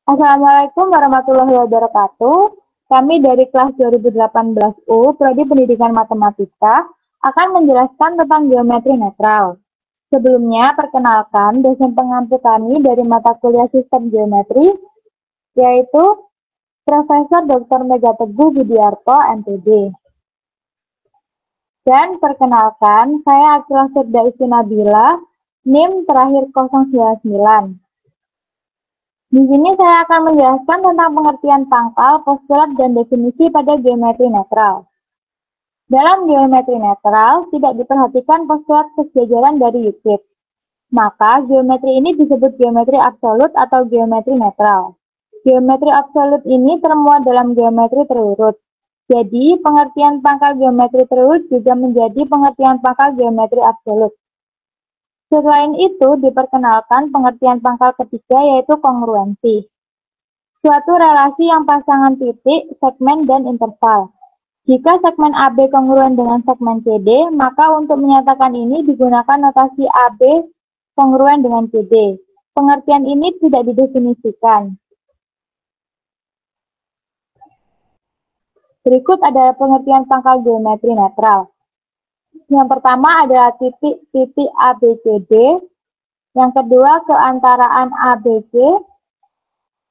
Assalamualaikum warahmatullahi wabarakatuh. Kami dari kelas 2018 U, Prodi Pendidikan Matematika, akan menjelaskan tentang geometri netral. Sebelumnya, perkenalkan dosen pengampu kami dari mata kuliah Sistem Geometri, yaitu Profesor Dr. Megateguh Budiarto, MPD. Dan perkenalkan, saya Akila Firda Istinabila, NIM terakhir 099. Di sini saya akan menjelaskan tentang pengertian pangkal, postulat, dan definisi pada geometri netral. Dalam geometri netral, tidak diperhatikan postulat kesejajaran dari Euclid. Maka, geometri ini disebut geometri absolut atau geometri netral. Geometri absolut ini termuat dalam geometri terurut. Jadi, pengertian pangkal geometri terurut juga menjadi pengertian pangkal geometri absolut. Selain itu, diperkenalkan pengertian pangkal ketiga yaitu kongruensi. Suatu relasi yang pasangan titik, segmen, dan interval. Jika segmen AB kongruen dengan segmen CD, maka untuk menyatakan ini digunakan notasi AB kongruen dengan CD. Pengertian ini tidak didefinisikan. Berikut adalah pengertian pangkal geometri netral. Yang pertama adalah titik-titik ABCD, yang kedua keantaraan ABC,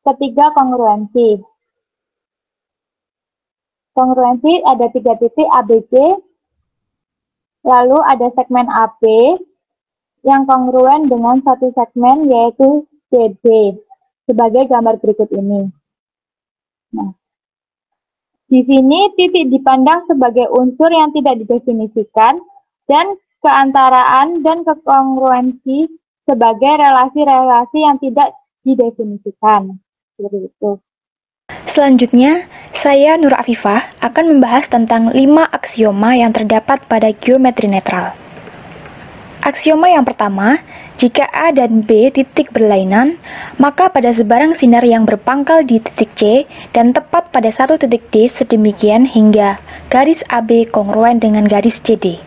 ketiga kongruensi. Kongruensi ada 3 titik ABC, lalu ada segmen AB yang kongruen dengan satu segmen yaitu CD, sebagai gambar berikut ini. Nah, di sini titik dipandang sebagai unsur yang tidak didefinisikan dan keantaraan dan kekongruensi sebagai relasi-relasi yang tidak didefinisikan. Seperti itu. Selanjutnya, saya Nur Afifah akan membahas tentang 5 aksioma yang terdapat pada geometri netral. Aksioma yang pertama, jika A dan B titik berlainan, maka pada sebarang sinar yang berpangkal di titik C dan tepat pada satu titik D sedemikian hingga garis AB kongruen dengan garis CD.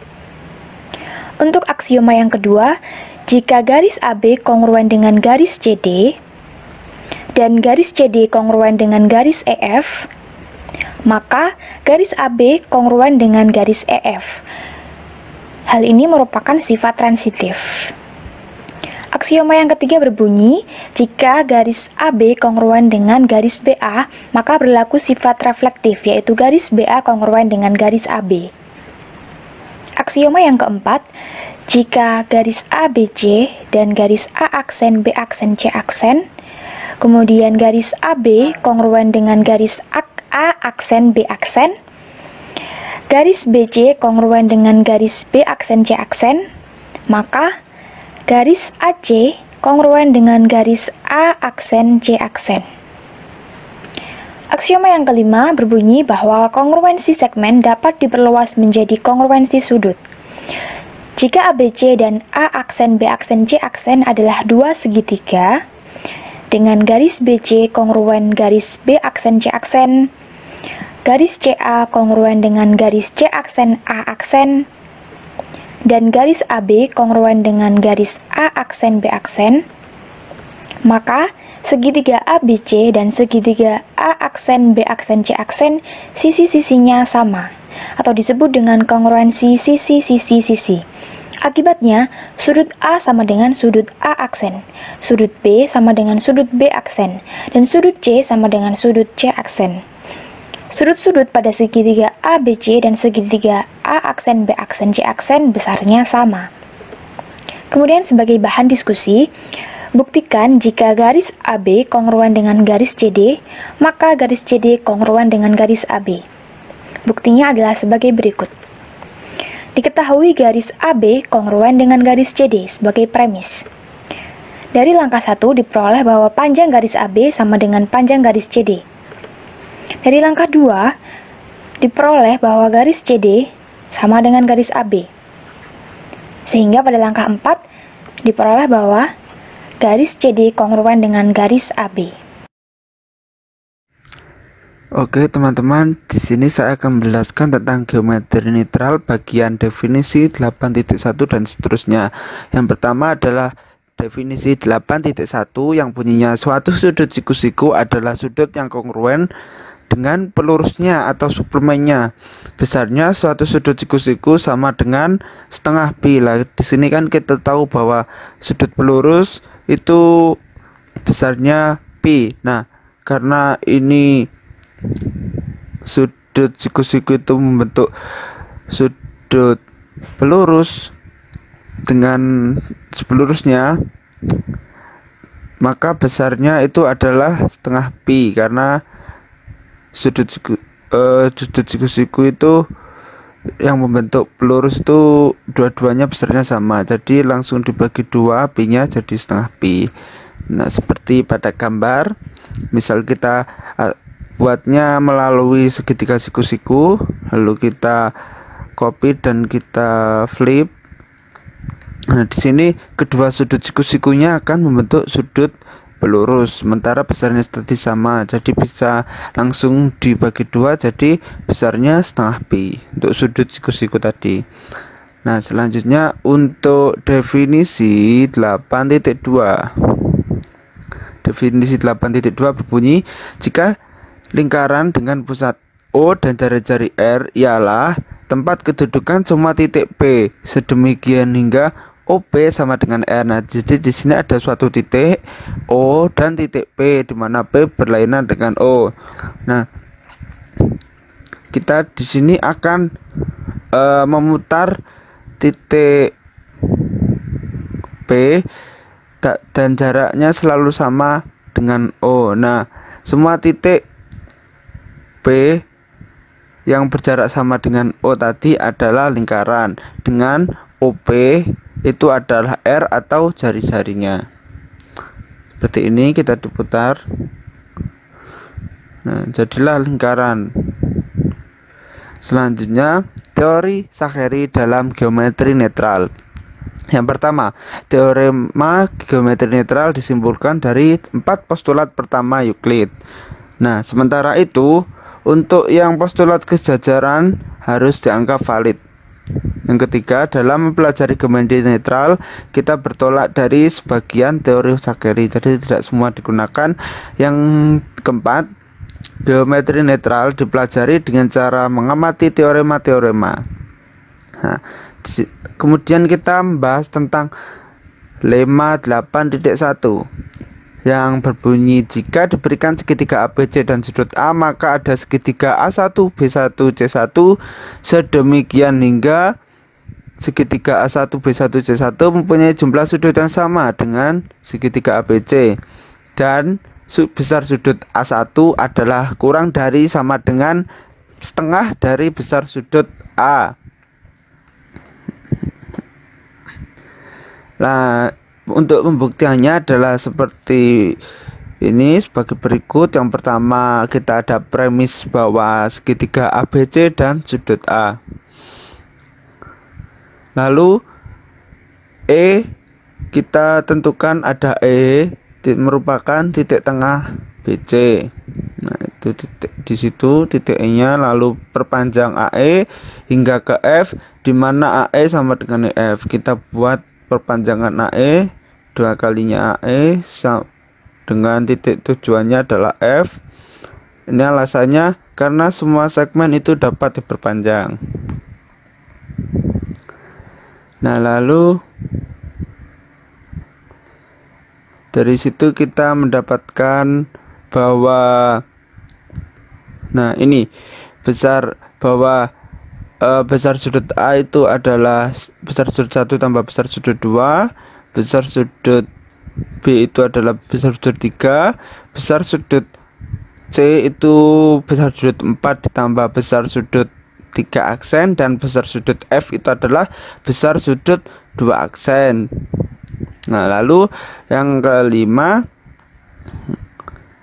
Untuk aksioma yang kedua, jika garis AB kongruen dengan garis CD dan garis CD kongruen dengan garis EF, maka garis AB kongruen dengan garis EF. Hal ini merupakan sifat transitif. Aksioma yang ketiga berbunyi, jika garis AB kongruen dengan garis BA, maka berlaku sifat reflektif, yaitu garis BA kongruen dengan garis AB. Aksioma yang keempat, jika garis ABC dan garis A aksen, B aksen, C aksen, kemudian garis AB kongruen dengan garis A aksen, B aksen, garis BC kongruen dengan garis B aksen, C aksen, maka garis AC kongruen dengan garis A aksen, C aksen. Aksioma yang kelima berbunyi bahwa kongruensi segmen dapat diperluas menjadi kongruensi sudut. Jika ABC dan A aksen, B aksen, C aksen adalah dua segitiga, dengan garis BC kongruen garis B aksen, C aksen, garis CA kongruen dengan garis C aksen, A aksen, dan garis AB kongruen dengan garis A aksen, B aksen, maka segitiga ABC dan segitiga A aksen, B aksen, C aksen sisi-sisinya sama, atau disebut dengan kongruensi sisi-sisi-sisi. Akibatnya, sudut A sama dengan sudut A aksen, sudut B sama dengan sudut B aksen, dan sudut C sama dengan sudut C aksen. Sudut-sudut pada segitiga ABC dan segitiga A aksen, B aksen, C aksen besarnya sama. Kemudian sebagai bahan diskusi, buktikan jika garis AB kongruen dengan garis CD, maka garis CD kongruen dengan garis AB. Buktinya adalah sebagai berikut. Diketahui garis AB kongruen dengan garis CD sebagai premis. Dari langkah 1 diperoleh bahwa panjang garis AB sama dengan panjang garis CD. Dari langkah 2 diperoleh bahwa garis CD sama dengan garis AB. Sehingga pada langkah 4 diperoleh bahwa garis CD kongruen dengan garis AB. Oke teman-teman, di sini saya akan menjelaskan tentang geometri netral bagian definisi 8.1 dan seterusnya. Yang pertama adalah definisi 8.1 yang bunyinya suatu sudut siku-siku adalah sudut yang kongruen dengan pelurusnya atau suplemennya. Besarnya suatu sudut siku-siku sama dengan setengah pi. Lah di sini kan kita tahu bahwa sudut pelurus itu besarnya pi. Nah, karena ini sudut siku-siku itu membentuk sudut pelurus dengan pelurusnya, maka besarnya itu adalah setengah pi karena sudut siku-siku itu yang membentuk pelurus itu dua-duanya besarnya sama, jadi langsung dibagi 2, pi-nya jadi setengah pi. Nah, seperti pada gambar, misal kita buatnya melalui segitiga siku-siku, lalu kita copy dan kita flip. Nah, di sini kedua sudut siku-sikunya akan membentuk sudut pelurus, sementara besarnya tadi sama, jadi bisa langsung dibagi 2, jadi besarnya setengah pi untuk sudut siku-siku tadi. Nah, selanjutnya untuk definisi 8.2. Definisi 8.2 berbunyi, jika lingkaran dengan pusat O dan jari-jari R ialah tempat kedudukan semua titik P sedemikian hingga OP sama dengan R. Nah, jadi di sini ada suatu titik O dan titik P di mana P berlainan dengan O. Nah, kita di sini akan memutar titik P dan jaraknya selalu sama dengan O. Nah, semua titik P yang berjarak sama dengan O tadi adalah lingkaran, dengan OP itu adalah R atau jari-jarinya. Seperti ini kita diputar. Nah, jadilah lingkaran. Selanjutnya, teori Sha'ari dalam geometri netral. Yang pertama, teorema geometri netral disimpulkan dari 4 postulat pertama Euclid. Nah, sementara itu, untuk yang postulat kesejajaran harus dianggap valid. Yang ketiga, dalam mempelajari geometri netral, kita bertolak dari sebagian teori Sha'ari, jadi tidak semua digunakan. Yang keempat, geometri netral dipelajari dengan cara mengamati teorema-teorema. Nah, kemudian kita membahas tentang lemma 8.1 yang berbunyi, jika diberikan segitiga ABC dan sudut A, maka ada segitiga A1, B1, C1 sedemikian hingga segitiga A1, B1, C1 mempunyai jumlah sudut yang sama dengan segitiga ABC, dan besar sudut A1 adalah kurang dari sama dengan setengah dari besar sudut A. Nah, untuk pembuktiannya adalah seperti ini sebagai berikut. Yang pertama, kita ada premis bahwa segitiga ABC dan sudut A. Lalu E kita tentukan ada E merupakan titik tengah BC. Nah, itu titik di situ titik E-nya, lalu perpanjang AE hingga ke F di mana AE sama dengan EF. Kita buat perpanjangan AE 2 kalinya AE dengan titik tujuannya adalah F. Ini alasannya karena semua segmen itu dapat diperpanjang. Nah, lalu dari situ kita mendapatkan bahwa, nah ini besar bahwa besar sudut A itu adalah besar sudut 1 tambah besar sudut 2, besar sudut B itu adalah besar sudut 3, besar sudut C itu besar sudut 4 ditambah besar sudut 3 aksen, dan besar sudut F itu adalah besar sudut 2 aksen. Nah, lalu yang kelima,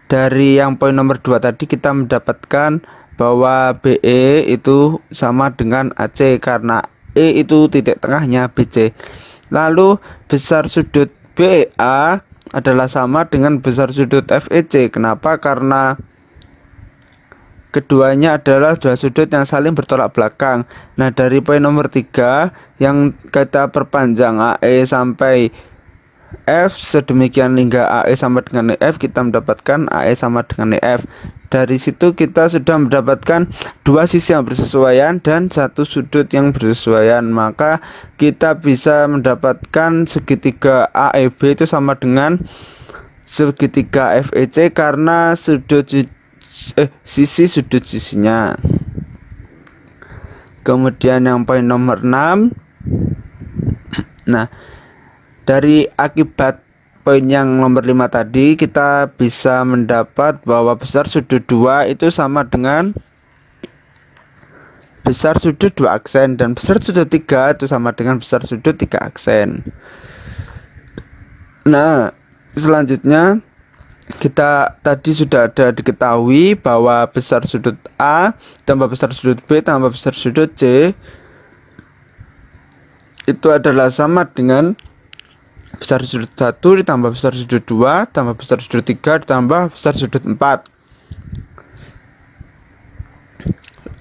dari yang poin nomor 2 tadi kita mendapatkan bahwa BE itu sama dengan AC karena E itu titik tengahnya BC. Lalu besar sudut BEA adalah sama dengan besar sudut FEC. Kenapa? Karena keduanya adalah dua sudut yang saling bertolak belakang. Nah, dari poin nomor 3 yang kita perpanjang AE sampai F sedemikian hingga AE sama dengan EF, kita mendapatkan AE sama dengan EF. Dari situ kita sudah mendapatkan dua sisi yang bersesuaian dan satu sudut yang bersesuaian. Maka kita bisa mendapatkan segitiga AEB itu sama dengan segitiga FEC karena sisi sudut sisinya. Kemudian yang poin nomor 6. Nah, dari akibat poin yang nomor 5 tadi, kita bisa mendapat bahwa besar sudut 2 itu sama dengan besar sudut 2 aksen, dan besar sudut 3 itu sama dengan besar sudut 3 aksen. Nah, selanjutnya kita tadi sudah ada diketahui bahwa besar sudut A tambah besar sudut B tambah besar sudut C itu adalah sama dengan besar sudut 1 ditambah besar sudut 2 tambah besar sudut 3 ditambah besar sudut 4.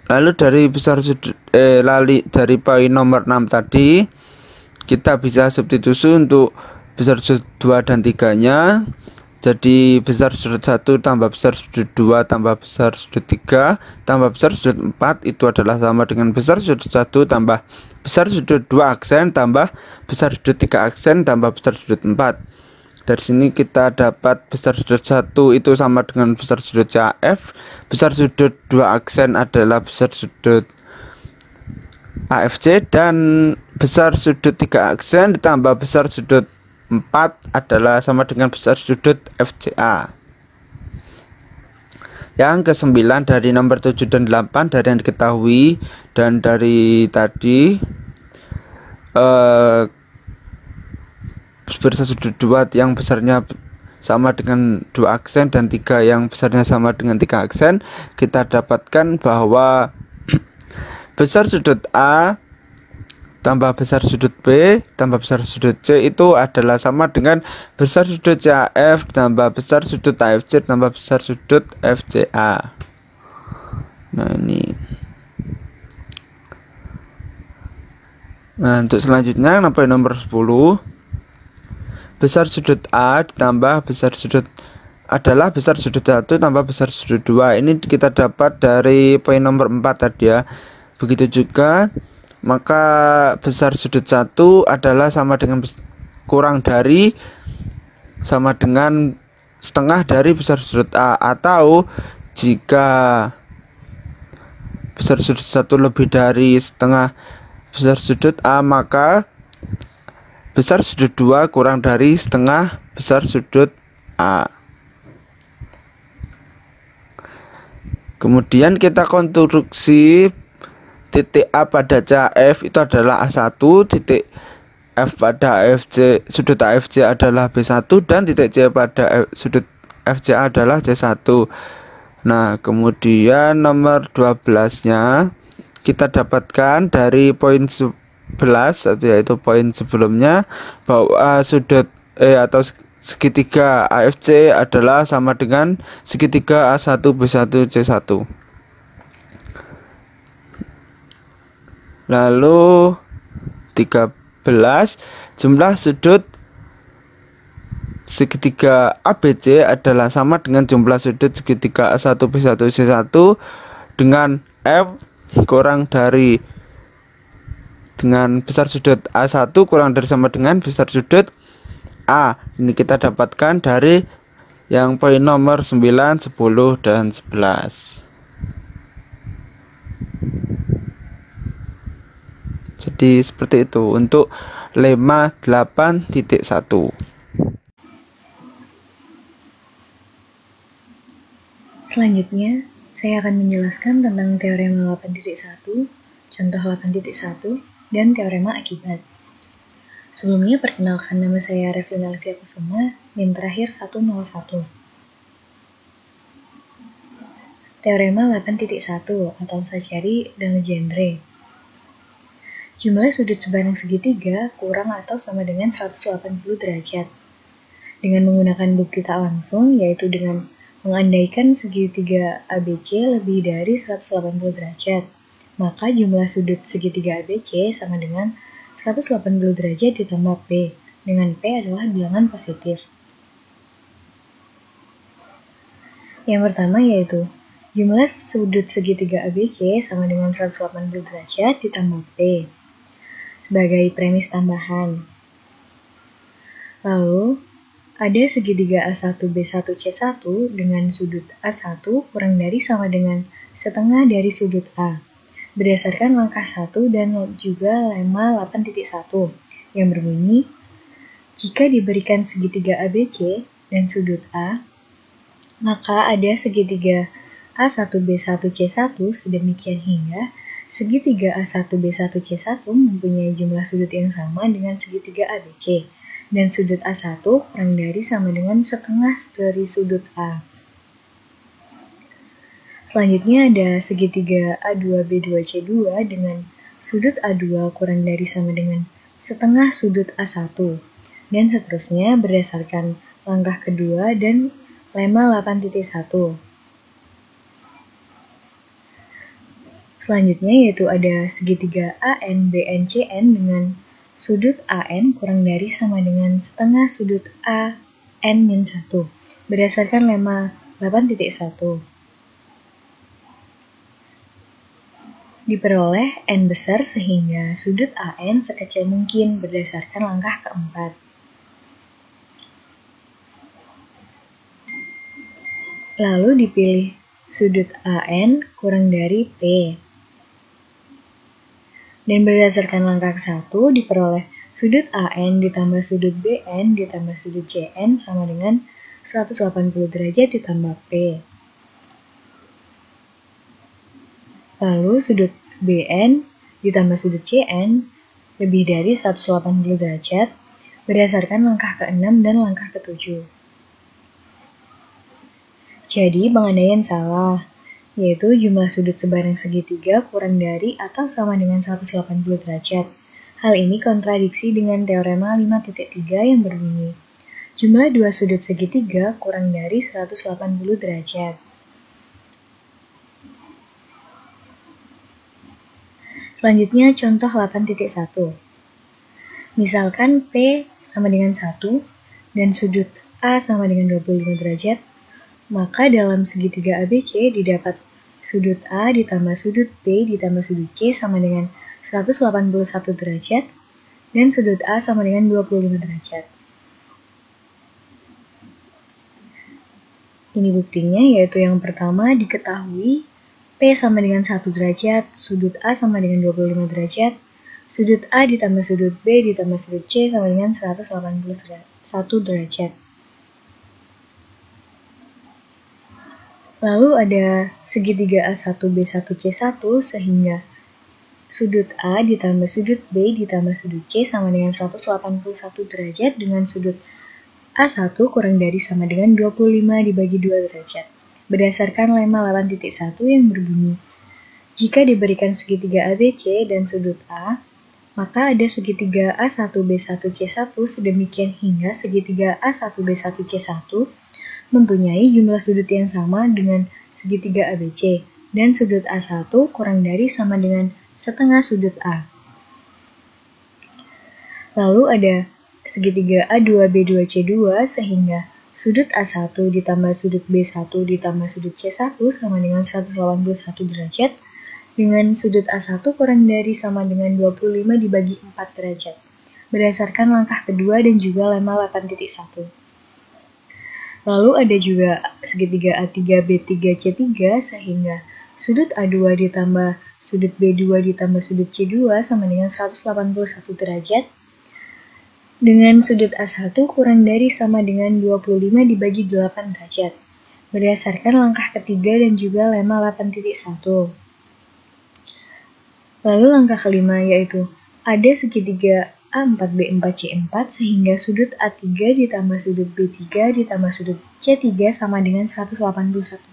Lalu dari besar sudut dari poin nomor 6 tadi, kita bisa substitusi untuk besar sudut 2 dan 3-nya. Jadi besar sudut 1 tambah besar sudut 2 tambah besar sudut 3 tambah besar sudut 4 itu adalah sama dengan besar sudut 1 tambah besar sudut 2 aksen tambah besar sudut 3 aksen tambah besar sudut 4. Dari sini kita dapat besar sudut 1 itu sama dengan besar sudut CAF. Besar sudut 2 aksen adalah besar sudut AFC, dan besar sudut 3 aksen ditambah besar sudut 4 adalah sama dengan besar sudut FCA. Yang ke-9 dari nomor 7 dan 8 dari yang diketahui dan dari tadi besar sudut 2 yang besarnya sama dengan 2 aksen dan 3 yang besarnya sama dengan 3 aksen, kita dapatkan bahwa besar sudut A tambah besar sudut B tambah besar sudut C itu adalah sama dengan besar sudut CAF tambah besar sudut AFC tambah besar sudut FCA. Nah, ini. Nah, untuk selanjutnya nomor 10, besar sudut A ditambah besar sudut adalah besar sudut 1 tambah besar sudut 2. Ini kita dapat dari poin nomor 4 tadi ya. Begitu juga, maka besar sudut 1 adalah sama dengan kurang dari sama dengan setengah dari besar sudut A, atau jika besar sudut 1 lebih dari setengah besar sudut A, maka besar sudut 2 kurang dari setengah besar sudut A. Kemudian kita konstruksi titik A pada CAF itu adalah A1, titik F pada AFC, sudut AFC adalah B1, dan titik C pada sudut FCA adalah C1. Nah, kemudian nomor 12-nya kita dapatkan dari poin 11, yaitu poin sebelumnya, bahwa sudut atau segitiga AFC adalah sama dengan segitiga A1, B1, C1. Lalu 13, jumlah sudut segitiga ABC adalah sama dengan jumlah sudut segitiga A1, B1, C1 dengan F kurang dari dengan besar sudut A1 kurang dari sama dengan besar sudut A. Ini kita dapatkan dari yang poin nomor 9, 10, dan 11. Jadi seperti itu untuk lemma 8.1. Selanjutnya, saya akan menjelaskan tentang teorema 8.1, contoh 8.1, dan teorema akibat. Sebelumnya, perkenalkan, nama saya Revlina Olivia Kusuma, NIM terakhir 101. Teorema 8.1 atau Sacheri dan Legendre. Jumlah sudut sebarang segitiga kurang atau sama dengan 180 derajat. Dengan menggunakan bukti tak langsung, yaitu dengan mengandaikan segitiga ABC lebih dari 180 derajat, maka jumlah sudut segitiga ABC sama dengan 180 derajat ditambah B, dengan P adalah bilangan positif. Yang pertama yaitu jumlah sudut segitiga ABC sama dengan 180 derajat ditambah P sebagai premis tambahan. Lalu, ada segitiga A1B1C1 dengan sudut A1 kurang dari sama dengan setengah dari sudut A. Berdasarkan langkah 1 dan juga lemma 8.1 yang berbunyi, jika diberikan segitiga ABC dan sudut A, maka ada segitiga A1B1C1 sedemikian hingga segitiga A1B1C1 mempunyai jumlah sudut yang sama dengan segitiga ABC dan sudut A1 kurang dari sama dengan setengah dari sudut A. Selanjutnya ada segitiga A2B2C2 dengan sudut A2 kurang dari sama dengan setengah sudut A1 dan seterusnya berdasarkan langkah kedua dan lemma 8.1. Selanjutnya yaitu ada segitiga ANBNCN dengan sudut AN kurang dari sama dengan setengah sudut AN-1 berdasarkan lemma 8.1. Diperoleh N besar sehingga sudut AN sekecil mungkin berdasarkan langkah keempat. Lalu dipilih sudut AN kurang dari P. Dan berdasarkan langkah 1 diperoleh sudut AN ditambah sudut BN ditambah sudut CN sama dengan 180 derajat ditambah P. Lalu sudut BN ditambah sudut CN lebih dari 180 derajat berdasarkan langkah ke-6 dan langkah ke-7. Jadi pengandaian salah, yaitu jumlah sudut sebarang segitiga kurang dari atau sama dengan 180 derajat. Hal ini kontradiksi dengan teorema 5.3 yang berbunyi, jumlah dua sudut segitiga kurang dari 180 derajat. Selanjutnya contoh 8.1. Misalkan P sama dengan 1 dan sudut A sama dengan 25 derajat, maka dalam segitiga ABC didapat sudut A ditambah sudut B ditambah sudut C sama dengan 181 derajat dan sudut A sama dengan 25 derajat. Ini buktinya, yaitu yang pertama diketahui P sama dengan 1 derajat, sudut A sama dengan 25 derajat, sudut A ditambah sudut B ditambah sudut C sama dengan 181 derajat. Lalu ada segitiga A1B1C1 sehingga sudut A ditambah sudut B ditambah sudut C sama dengan 181 derajat dengan sudut A1 kurang dari sama dengan 25 dibagi 2 derajat. Berdasarkan lemma 8.1 yang berbunyi, jika diberikan segitiga ABC dan sudut A, maka ada segitiga A1B1C1 sedemikian hingga segitiga A1B1C1 mempunyai jumlah sudut yang sama dengan segitiga ABC dan sudut A1 kurang dari sama dengan setengah sudut A. Lalu ada segitiga A2B2C2 sehingga sudut A1 ditambah sudut B1 ditambah sudut C1 sama dengan 181 derajat dengan sudut A1 kurang dari sama dengan 25 dibagi 4 derajat berdasarkan langkah kedua dan juga lemma 8.1. Lalu ada juga segitiga A3B3C3 sehingga sudut A2 ditambah sudut B2 ditambah sudut C2 sama dengan 181 derajat dengan sudut A1 kurang dari sama dengan 25 dibagi 8 derajat berdasarkan langkah ketiga dan juga lemma 8.1. Lalu langkah kelima yaitu ada segitiga A4B4C4 sehingga sudut A3 ditambah sudut B3 ditambah sudut C3 sama dengan 181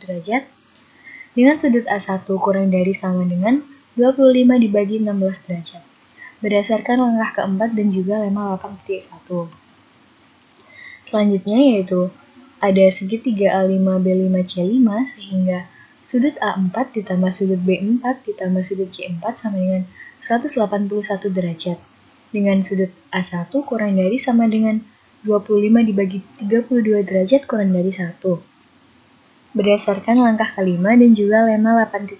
derajat dengan sudut A1 kurang dari sama dengan 25 dibagi 16 derajat berdasarkan langkah keempat dan juga lemma 8.1. Selanjutnya yaitu ada segitiga A5B5C5 sehingga sudut A4 ditambah sudut B4 ditambah sudut C4 sama dengan 181 derajat dengan sudut A1 kurang dari sama dengan 25 dibagi 32 derajat kurang dari 1. Berdasarkan langkah kelima dan juga lema 8.1.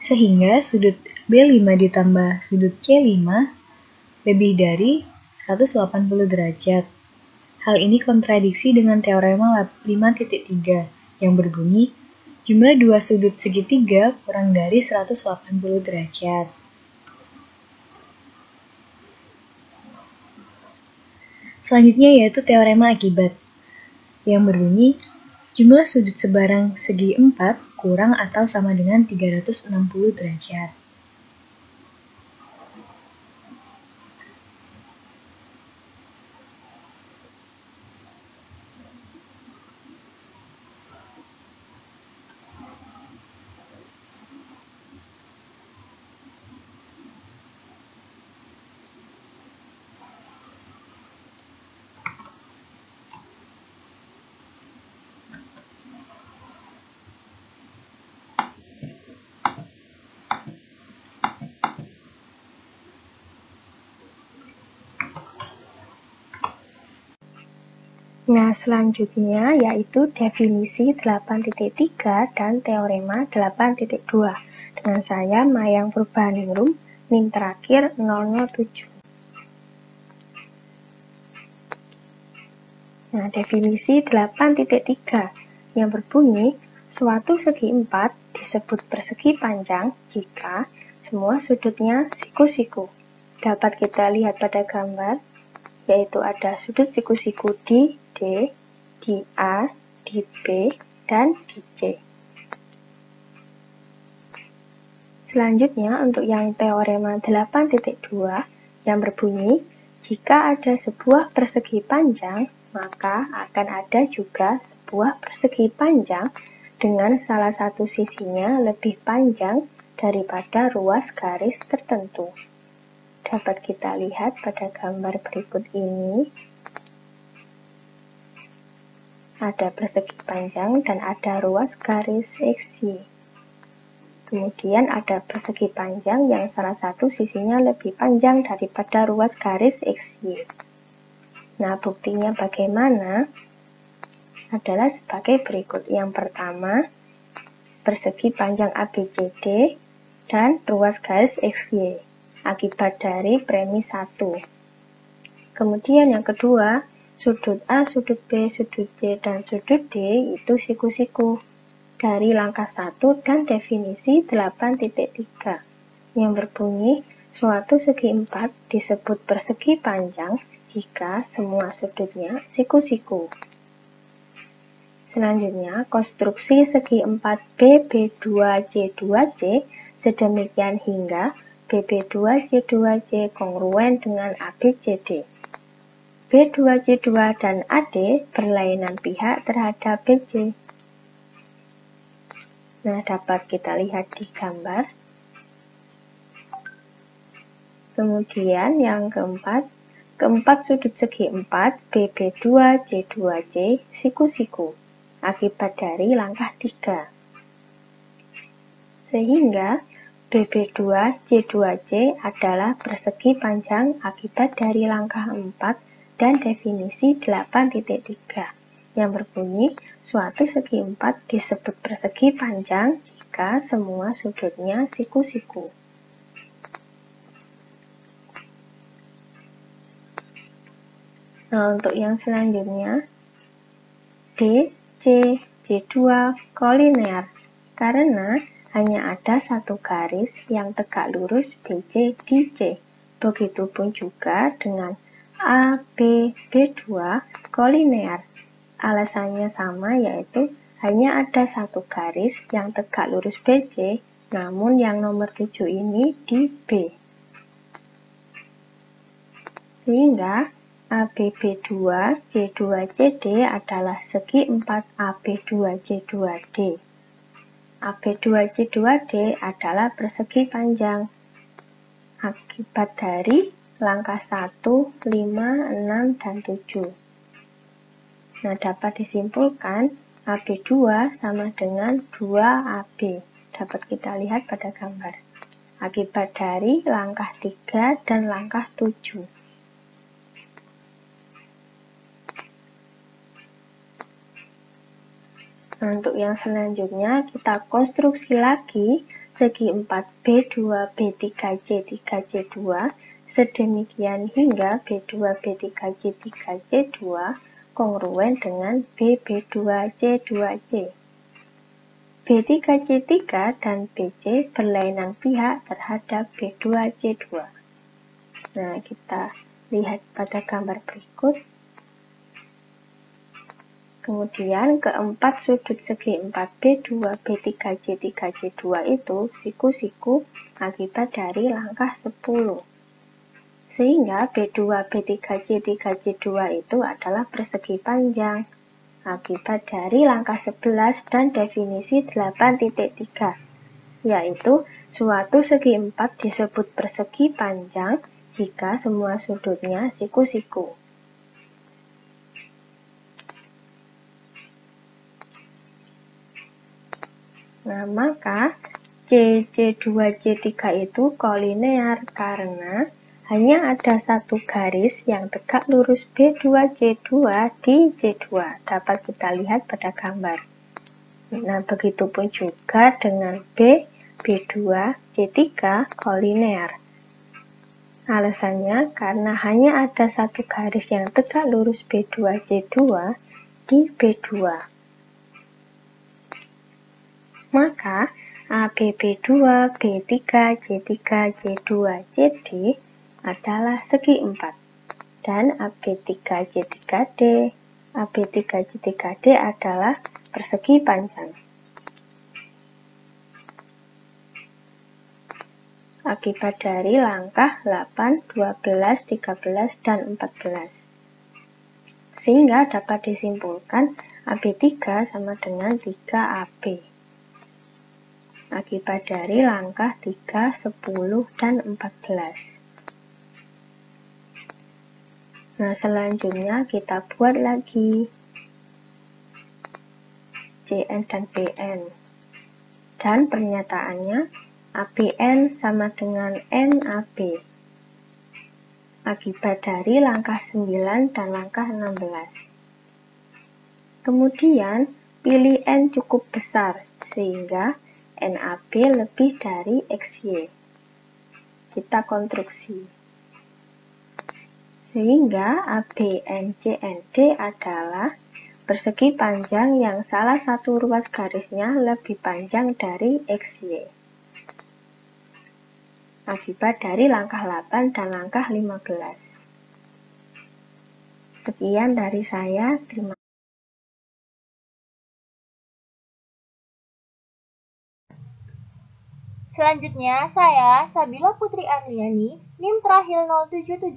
Sehingga sudut B5 ditambah sudut C5 lebih dari 180 derajat. Hal ini kontradiksi dengan teorema 5.3 yang berbunyi jumlah dua sudut segitiga kurang dari 180 derajat. Selanjutnya yaitu teorema akibat yang berbunyi jumlah sudut sebarang segi 4 kurang atau sama dengan 360 derajat. Nah, selanjutnya yaitu definisi 8.3 dan teorema 8.2. Dengan saya, Mayang Purbaningrum, NIM terakhir 007. Nah, definisi 8.3 yang berbunyi, suatu segi 4 disebut persegi panjang jika semua sudutnya siku-siku. Dapat kita lihat pada gambar, yaitu ada sudut siku-siku di D, di A, di B, dan di C. Selanjutnya untuk yang teorema 8.2 yang berbunyi, jika ada sebuah persegi panjang, maka akan ada juga sebuah persegi panjang dengan salah satu sisinya lebih panjang daripada ruas garis tertentu. Dapat kita lihat pada gambar berikut ini. Ada persegi panjang dan ada ruas garis XY. Kemudian ada persegi panjang yang salah satu sisinya lebih panjang daripada ruas garis XY. Nah, buktinya bagaimana? Adalah sebagai berikut. Yang pertama, persegi panjang ABCD dan ruas garis XY akibat dari premis 1. Kemudian yang kedua, sudut A, sudut B, sudut C, dan sudut D itu siku-siku dari langkah 1 dan definisi 8.3 yang berbunyi suatu segi 4 disebut persegi panjang jika semua sudutnya siku-siku. Selanjutnya, konstruksi segi 4B, B2, C2C sedemikian hingga BB2, C2C kongruen dengan ABCD. B2, C2, dan AD berlainan pihak terhadap BC. Nah, dapat kita lihat di gambar. Kemudian yang keempat sudut segi 4, BB2, C2C, siku-siku, akibat dari langkah 3. Sehingga BB2, C2C adalah persegi panjang akibat dari langkah 4 dan definisi 8.3 yang berbunyi suatu segi 4 disebut persegi panjang jika semua sudutnya siku-siku. Nah, untuk yang selanjutnya D, C, C2 kolinear karena hanya ada satu garis yang tegak lurus BC di C. Begitupun juga dengan A, B, B2 kolinear. Alasannya sama, yaitu hanya ada satu garis yang tegak lurus BC, namun yang nomor 7 ini di B. Sehingga ABB2, C2, CD adalah segi 4 AB2, C2D. AB2, C2D adalah persegi panjang akibat dari langkah 1, 5, 6, dan 7. Nah, dapat disimpulkan AB2 sama dengan 2AB. Dapat kita lihat pada gambar. akibat dari langkah 3 dan langkah 7. Untuk yang selanjutnya, kita konstruksi lagi segi 4B2, B3C, 3C2, sedemikian hingga B2, B3C, 3C2 kongruen dengan B2, C2C. B3C3 dan BC berlainan pihak terhadap B2, C2. Nah, kita lihat pada gambar berikut. Kemudian keempat sudut segi 4B2, B3C, 3C2 itu siku-siku akibat dari langkah 10. Sehingga B2, B3C, 3C2 itu adalah persegi panjang akibat dari langkah 11 dan definisi 8.3, yaitu suatu segi 4 disebut persegi panjang jika semua sudutnya siku-siku. Nah, maka C2, C3 itu kolinear karena hanya ada satu garis yang tegak lurus B2, C2 di C2. Dapat kita lihat pada gambar. Nah, begitupun juga dengan B2, C3 kolinear. Alasannya karena hanya ada satu garis yang tegak lurus B2, C2 di B2. Maka ABB2, B3, C3, C2, CD adalah segi 4 dan AB3, C3D, AB3, C3D adalah persegi panjang. Akibat dari langkah 8, 12, 13, dan 14. Sehingga dapat disimpulkan AB3 sama dengan 3AB. Akibat dari langkah 3, 10, dan 14. Nah, selanjutnya kita buat lagi CN dan BN. Dan pernyataannya ABN sama dengan NAB. Akibat dari langkah 9 dan langkah 16. Kemudian, pilih N cukup besar, sehingga NAB lebih dari XY. Kita konstruksi. Sehingga ABNCND adalah persegi panjang yang salah satu ruas garisnya lebih panjang dari XY. Akibat dari langkah 8 dan langkah 15. Sekian dari saya, terima kasih. Selanjutnya, saya, Sabila Putri Arliani, NIM terakhir 077,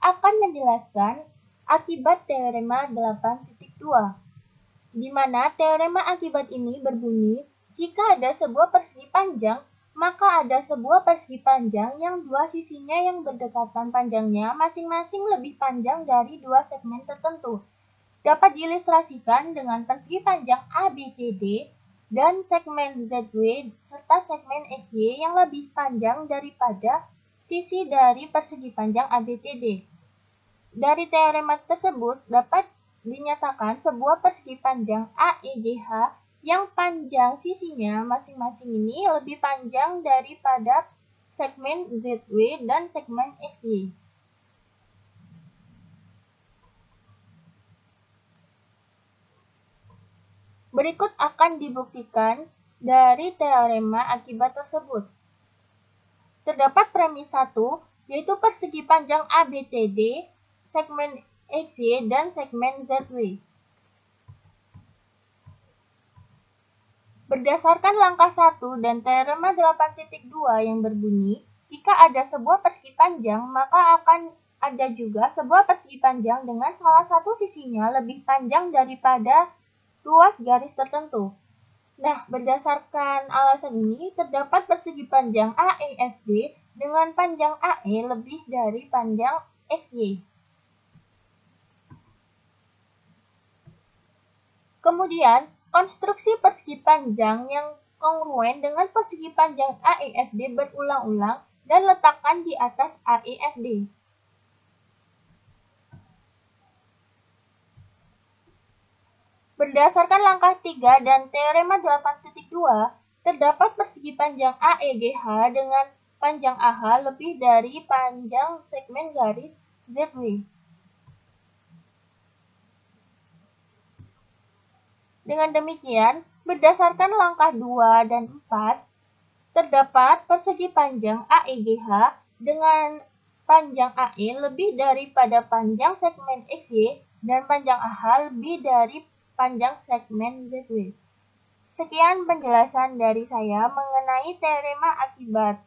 akan menjelaskan akibat teorema 8.2, di mana teorema akibat ini berbunyi, jika ada sebuah persegi panjang, maka ada sebuah persegi panjang yang dua sisinya yang berdekatan panjangnya masing-masing lebih panjang dari dua segmen tertentu. Dapat diilustrasikan dengan persegi panjang ABCD dan segmen ZW serta segmen XY yang lebih panjang daripada sisi dari persegi panjang ABCD. Dari teorema tersebut dapat dinyatakan sebuah persegi panjang AEGH yang panjang sisinya masing-masing ini lebih panjang daripada segmen ZW dan segmen XY. Berikut akan dibuktikan dari teorema akibat tersebut. Terdapat premis 1, yaitu persegi panjang ABCD, segmen XY, dan segmen ZW. Berdasarkan langkah 1 dan teorema 8.2 yang berbunyi, jika ada sebuah persegi panjang, maka akan ada juga sebuah persegi panjang dengan salah satu sisinya lebih panjang daripada ruas garis tertentu. Nah, berdasarkan alasan ini, terdapat persegi panjang AEFD dengan panjang AE lebih dari panjang XY. Kemudian, konstruksi persegi panjang yang kongruen dengan persegi panjang AEFD berulang-ulang dan letakkan di atas REFD. Berdasarkan langkah 3 dan teorema 8.2, terdapat persegi panjang AEGH dengan panjang AH lebih dari panjang segmen garis ZW. Dengan demikian, berdasarkan langkah 2 dan 4, terdapat persegi panjang AEGH dengan panjang AE lebih daripada panjang segmen XY dan panjang AH lebih dari panjang segmen ZW. Sekian penjelasan dari saya mengenai teorema akibat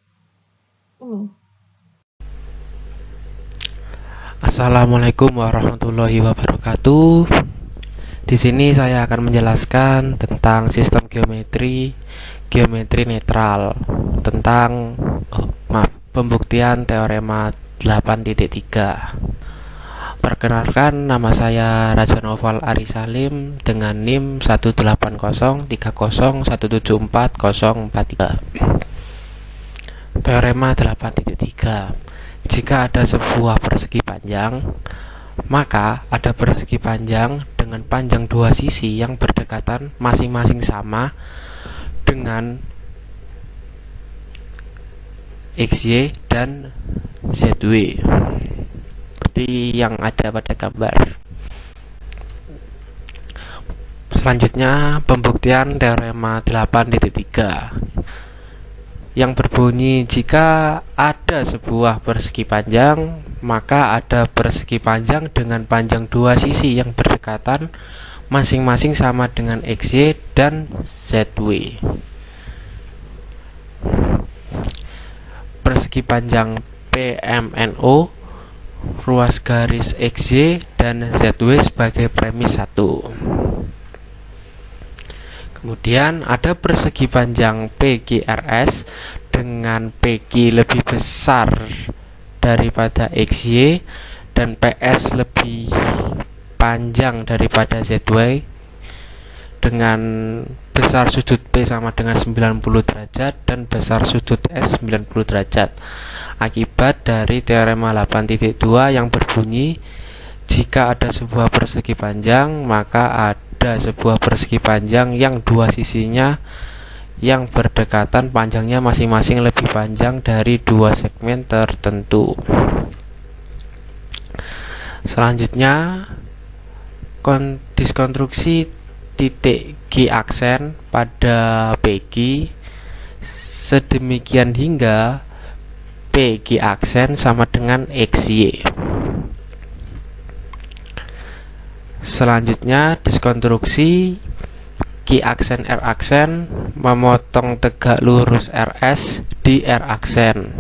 ini. Assalamualaikum warahmatullahi wabarakatuh. Di sini saya akan menjelaskan tentang sistem geometri netral, tentang pembuktian teorema 8.3. Perkenalkan, nama saya Raja Noval Ari Salim dengan NIM 18030140443. Teorema 8.3. Jika ada sebuah persegi panjang, maka ada persegi panjang dengan panjang dua sisi yang berdekatan masing-masing sama dengan XY dan ZW, seperti yang ada pada gambar. Selanjutnya, pembuktian teorema 8.3 yang berbunyi, jika ada sebuah persegi panjang, maka ada persegi panjang dengan panjang dua sisi yang berdekatan masing-masing sama dengan XY dan ZW. Persegi panjang PMNO, ruas garis XY dan ZW sebagai premis 1. Kemudian ada persegi panjang PQRS dengan PQ lebih besar daripada XY dan PS lebih panjang daripada ZY dengan besar sudut P sama dengan 90 derajat dan besar sudut S 90 derajat. Akibat dari teorema 8.2 yang berbunyi, jika ada sebuah persegi panjang, maka ada sebuah persegi panjang yang dua sisinya yang berdekatan panjangnya masing-masing lebih panjang dari dua segmen tertentu. Selanjutnya, diskonstruksi titik G aksen pada PQ sedemikian hingga PG aksen sama dengan XY. Selanjutnya, diskonstruksi Q aksen R aksen memotong tegak lurus RS di R aksen.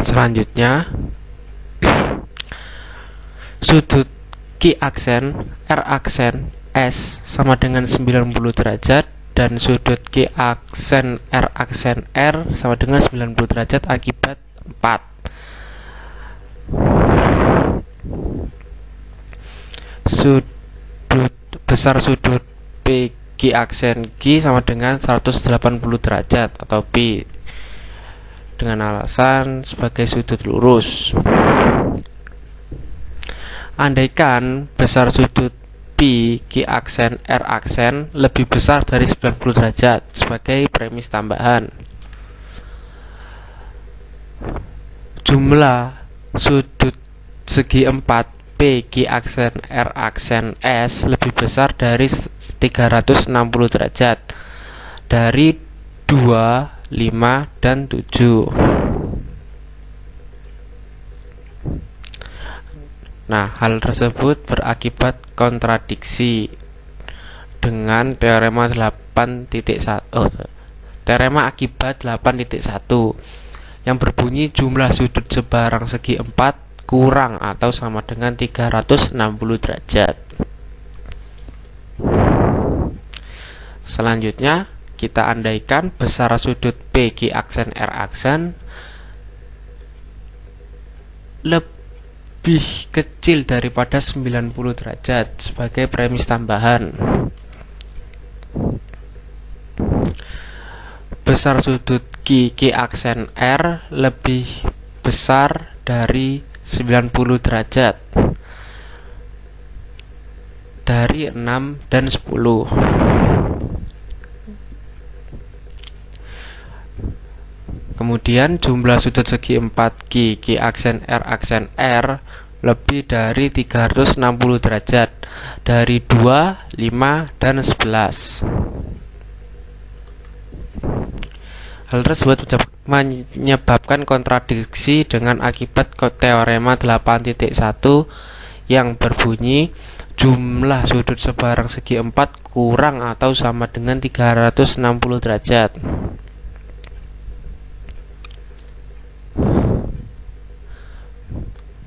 Selanjutnya, sudut Q aksen R aksen S sama dengan 90 derajat dan sudut Q aksen R aksen R sama dengan 90 derajat akibat 4. Besar sudut PQ aksen Q sama dengan 180 derajat atau P dengan alasan sebagai sudut lurus. Andaikan besar sudut P Q aksen R aksen lebih besar dari 90 derajat sebagai premis tambahan, jumlah sudut segi 4 PQ aksen R aksen S lebih besar dari 360 derajat dari 2, 5, dan 7. Nah, hal tersebut berakibat kontradiksi dengan teorema 8.1. Teorema akibat 8.1 yang berbunyi jumlah sudut sebarang segi 4 kurang atau sama dengan 360 derajat. Selanjutnya, kita andaikan besar sudut PQ aksen R aksen lebih kecil daripada 90 derajat sebagai premis tambahan. Besar sudut Q aksen R lebih besar dari 90 derajat dari 6 dan 10. Kemudian jumlah sudut segi 4Q aksen R lebih dari 360 derajat dari 2, 5, dan 11. Hal tersebut menyebabkan kontradiksi dengan akibat teorema 8.1 yang berbunyi jumlah sudut sebarang segi 4 kurang atau sama dengan 360 derajat.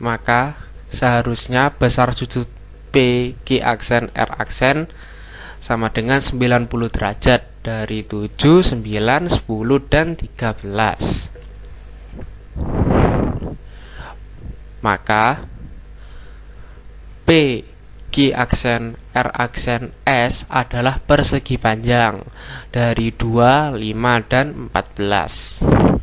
Maka seharusnya besar sudut PQ aksen R aksen sama dengan 90 derajat dari 7, 9, 10, dan 13. Maka PQ aksen R aksen S adalah persegi panjang dari 2, 5, dan 14.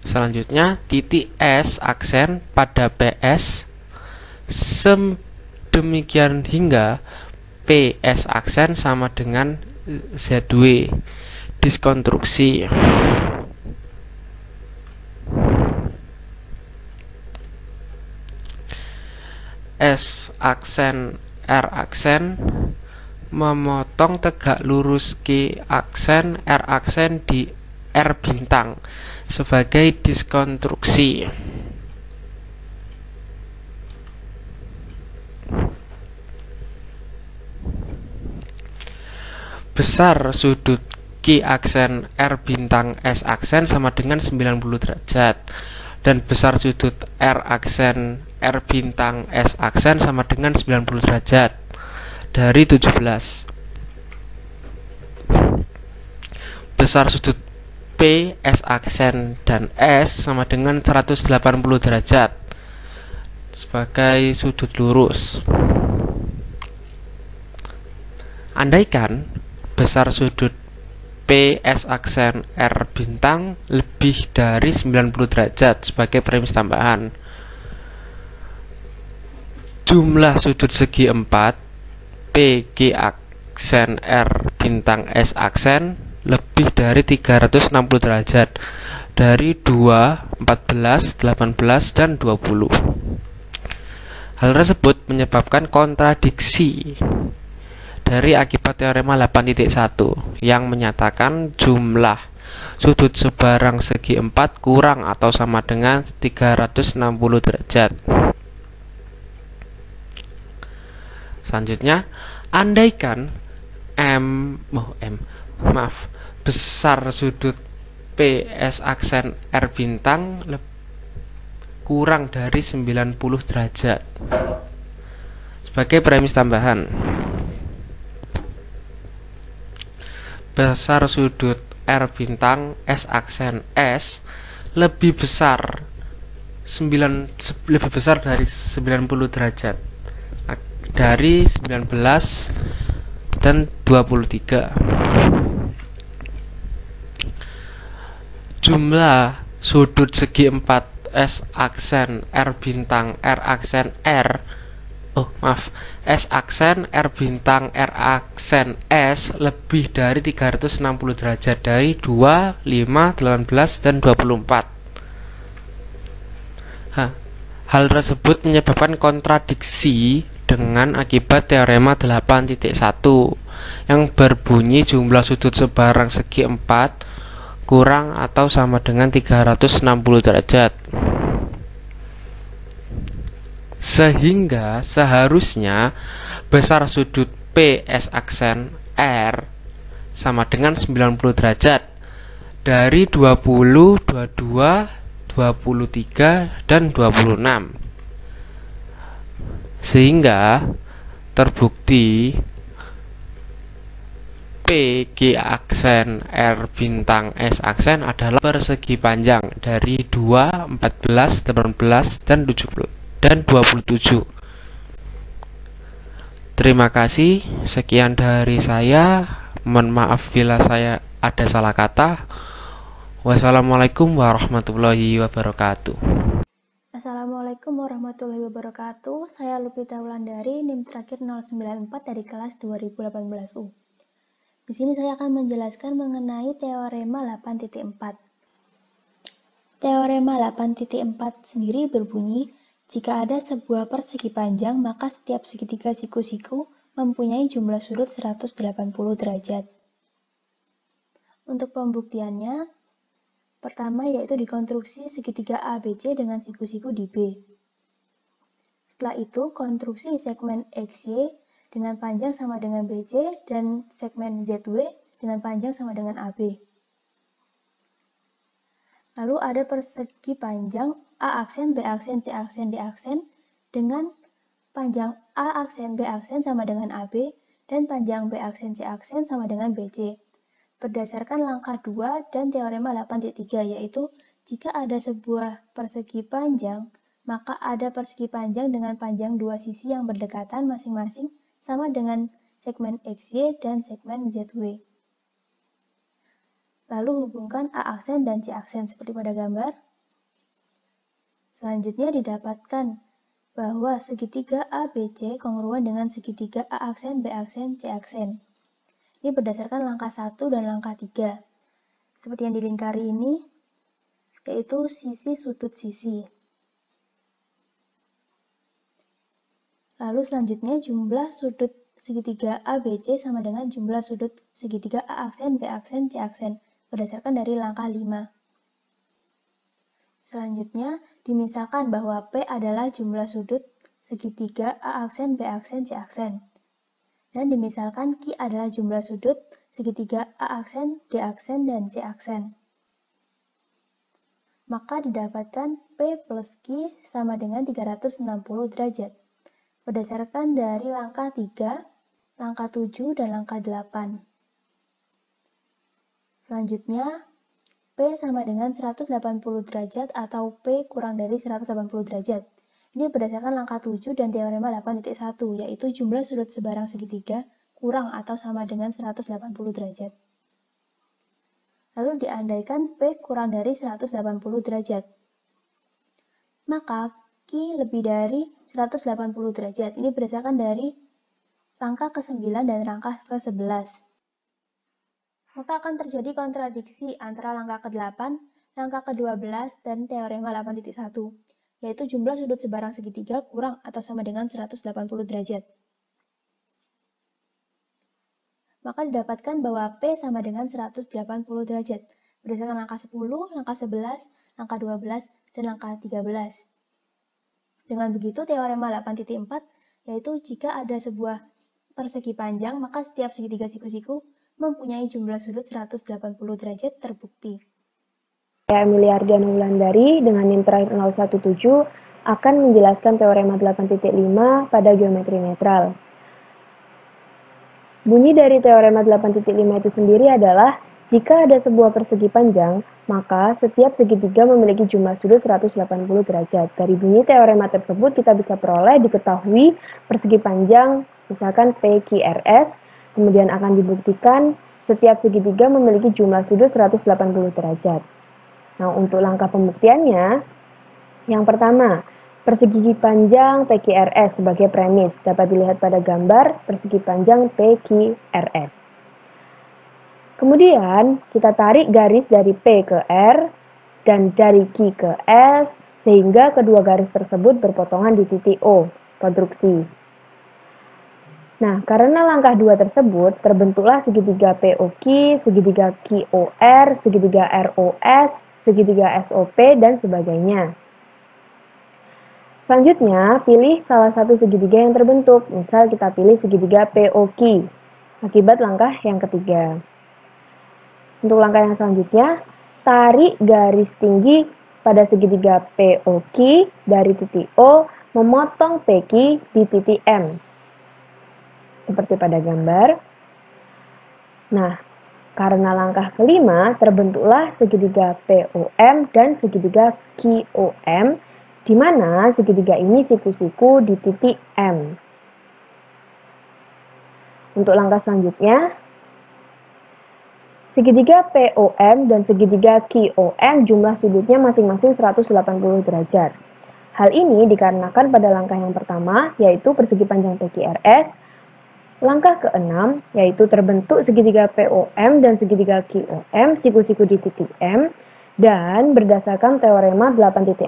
Selanjutnya, titik S aksen pada PS demikian hingga PS aksen sama dengan ZW. Diskonstruksi. S aksen R aksen memotong tegak lurus Q aksen R aksen di R bintang sebagai diskonstruksi. Besar sudut Q aksen R bintang S aksen sama dengan 90 derajat dan besar sudut R aksen R bintang S aksen sama dengan 90 derajat dari 17. Besar sudut P, S aksen, dan S sama dengan 180 derajat sebagai sudut lurus. Andaikan besar sudut P, S aksen, R bintang lebih dari 90 derajat sebagai premis tambahan, jumlah sudut segi 4 P, Q aksen, R bintang, S aksen lebih dari 360 derajat dari 2, 14, 18, dan 20. Hal tersebut menyebabkan kontradiksi dari akibat teorema 8.1 yang menyatakan jumlah sudut sebarang segi 4 kurang atau sama dengan 360 derajat. Selanjutnya, andaikan besar sudut PS aksen R bintang kurang dari 90 derajat sebagai premis tambahan. Besar sudut R bintang S aksen S lebih besar dari 90 derajat dari 19 dan 23. Jumlah sudut segi 4 S aksen R bintang R aksen S aksen R bintang R aksen S lebih dari 360 derajat dari 2, 5, 18, dan 24. Hal tersebut menyebabkan kontradiksi dengan akibat teorema 8.1 yang berbunyi jumlah sudut sebarang segi 4 kurang atau sama dengan 360 derajat. Sehingga seharusnya besar sudut P S aksen R sama dengan 90 derajat dari 20, 22, 23, dan 26. Sehingga terbukti P G aksen R bintang S aksen adalah persegi panjang dari 2, 14, 18, dan 27. Terima kasih, sekian dari saya. Mohon maaf bila saya ada salah kata. Wassalamualaikum warahmatullahi wabarakatuh. Assalamualaikum warahmatullahi wabarakatuh. Saya Lupita Wulandari, NIM terakhir 094 dari kelas 2018U. Di sini saya akan menjelaskan mengenai teorema 8.4. Teorema 8.4 sendiri berbunyi, jika ada sebuah persegi panjang, maka setiap segitiga siku-siku mempunyai jumlah sudut 180 derajat. Untuk pembuktiannya, pertama yaitu dikonstruksi segitiga ABC dengan siku-siku di B. Setelah itu, konstruksi segmen XY dengan panjang sama dengan BC dan segmen ZW dengan panjang sama dengan AB. Lalu ada persegi panjang A aksen, B aksen, C aksen, D aksen dengan panjang A aksen, B aksen sama dengan AB dan panjang B aksen, C aksen sama dengan BC. Berdasarkan langkah 2 dan teorema 8.3 yaitu jika ada sebuah persegi panjang, maka ada persegi panjang dengan panjang dua sisi yang berdekatan masing-masing sama dengan segmen XY dan segmen ZW. Lalu hubungkan A aksen dan C aksen seperti pada gambar. Selanjutnya didapatkan bahwa segitiga ABC kongruen dengan segitiga A aksen, B aksen, C aksen. Ini berdasarkan langkah 1 dan langkah 3. Seperti yang dilingkari ini, yaitu sisi sudut sisi. Lalu selanjutnya jumlah sudut segitiga ABC sama dengan jumlah sudut segitiga A aksen, B aksen, C aksen berdasarkan dari langkah 5. Selanjutnya dimisalkan bahwa P adalah jumlah sudut segitiga A aksen, B aksen, C aksen. Dan dimisalkan Q adalah jumlah sudut segitiga A aksen, D aksen, dan C aksen. Maka didapatkan P plus Q sama dengan 360 derajat. Berdasarkan dari langkah 3, langkah 7, dan langkah 8. Selanjutnya, P sama dengan 180 derajat atau P kurang dari 180 derajat. Ini berdasarkan langkah 7 dan teorema 8.1, yaitu jumlah sudut sebarang segitiga kurang atau sama dengan 180 derajat. Lalu diandaikan P kurang dari 180 derajat. Maka Q lebih dari 180 derajat. Ini berdasarkan dari rangka ke-9 dan rangka ke-11. Maka akan terjadi kontradiksi antara langkah ke-8, langkah ke-12, dan teorema 8.1, yaitu jumlah sudut sebarang segitiga kurang atau sama dengan 180 derajat. Maka didapatkan bahwa P sama dengan 180 derajat, berdasarkan langkah 10, langkah 11, langkah 12, dan langkah 13. Dengan begitu, teorema 8.4 yaitu jika ada sebuah persegi panjang, maka setiap segitiga siku-siku mempunyai jumlah sudut 180 derajat terbukti. Saya Emilia Ardiana Wulandari dengan NIM terakhir 017 akan menjelaskan teorema 8.5 pada geometri netral. Bunyi dari teorema 8.5 itu sendiri adalah jika ada sebuah persegi panjang, maka setiap segitiga memiliki jumlah sudut 180 derajat. Dari bunyi teorema tersebut kita bisa peroleh diketahui persegi panjang misalkan PQRS, kemudian akan dibuktikan setiap segitiga memiliki jumlah sudut 180 derajat. Nah, untuk langkah pembuktiannya, yang pertama, persegi panjang PQRS sebagai premis dapat dilihat pada gambar persegi panjang PQRS. Kemudian, kita tarik garis dari P ke R dan dari Q ke S, sehingga kedua garis tersebut berpotongan di titik O, konstruksi. Nah, karena langkah 2 tersebut, terbentuklah segitiga POQ, segitiga QOR, segitiga ROS, segitiga SOP, dan sebagainya. Selanjutnya, pilih salah satu segitiga yang terbentuk. Misal kita pilih segitiga POQ, akibat langkah yang ketiga. Untuk langkah yang selanjutnya, tarik garis tinggi pada segitiga POQ dari titik O, memotong PQ di titik M. Seperti pada gambar. Nah, karena langkah kelima terbentuklah segitiga POM dan segitiga QOM, di mana segitiga ini siku-siku di titik M. Untuk langkah selanjutnya, segitiga POM dan segitiga QOM jumlah sudutnya masing-masing 180 derajat. Hal ini dikarenakan pada langkah yang pertama, yaitu persegi panjang PQRS, langkah ke-6, yaitu terbentuk segitiga POM dan segitiga QOM siku-siku di titik M, dan berdasarkan teorema 8.4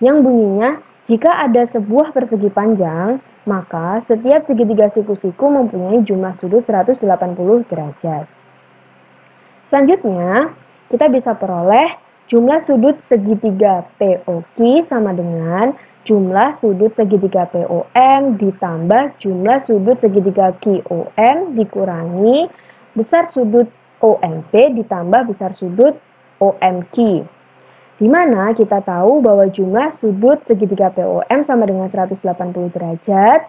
yang bunyinya, jika ada sebuah persegi panjang, maka setiap segitiga siku-siku mempunyai jumlah sudut 180 derajat. Selanjutnya, kita bisa peroleh jumlah sudut segitiga POQ sama dengan jumlah sudut segitiga POM ditambah jumlah sudut segitiga QOM dikurangi besar sudut OMP ditambah besar sudut OMQ. Di mana kita tahu bahwa jumlah sudut segitiga POM sama dengan 180 derajat,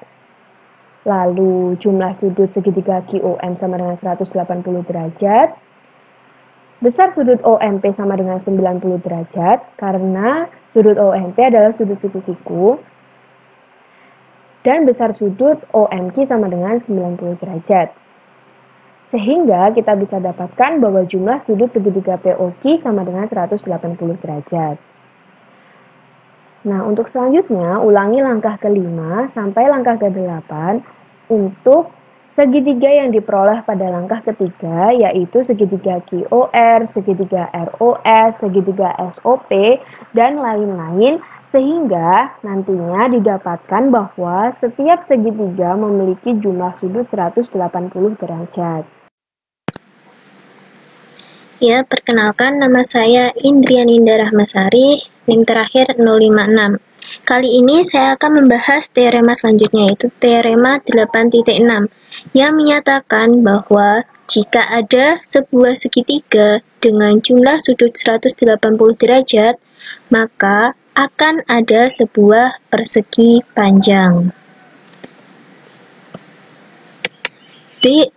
lalu jumlah sudut segitiga QOM sama dengan 180 derajat, besar sudut OMP sama dengan 90 derajat, karena sudut OMP adalah sudut siku-siku, dan besar sudut OMQ sama dengan 90 derajat. Sehingga kita bisa dapatkan bahwa jumlah sudut segitiga POQ sama dengan 180 derajat. Nah, untuk selanjutnya, ulangi langkah ke-5 sampai langkah ke-8 untuk segitiga yang diperoleh pada langkah ketiga, yaitu segitiga QOR, segitiga ROS, segitiga SOP, dan lain-lain, sehingga nantinya didapatkan bahwa setiap segitiga memiliki jumlah sudut 180 derajat. Ya, perkenalkan, nama saya Indrianinda Rahmasari, NIM terakhir 056. Kali ini saya akan membahas teorema selanjutnya, yaitu teorema 8.6, yang menyatakan bahwa jika ada sebuah segitiga dengan jumlah sudut 180 derajat, maka akan ada sebuah persegi panjang.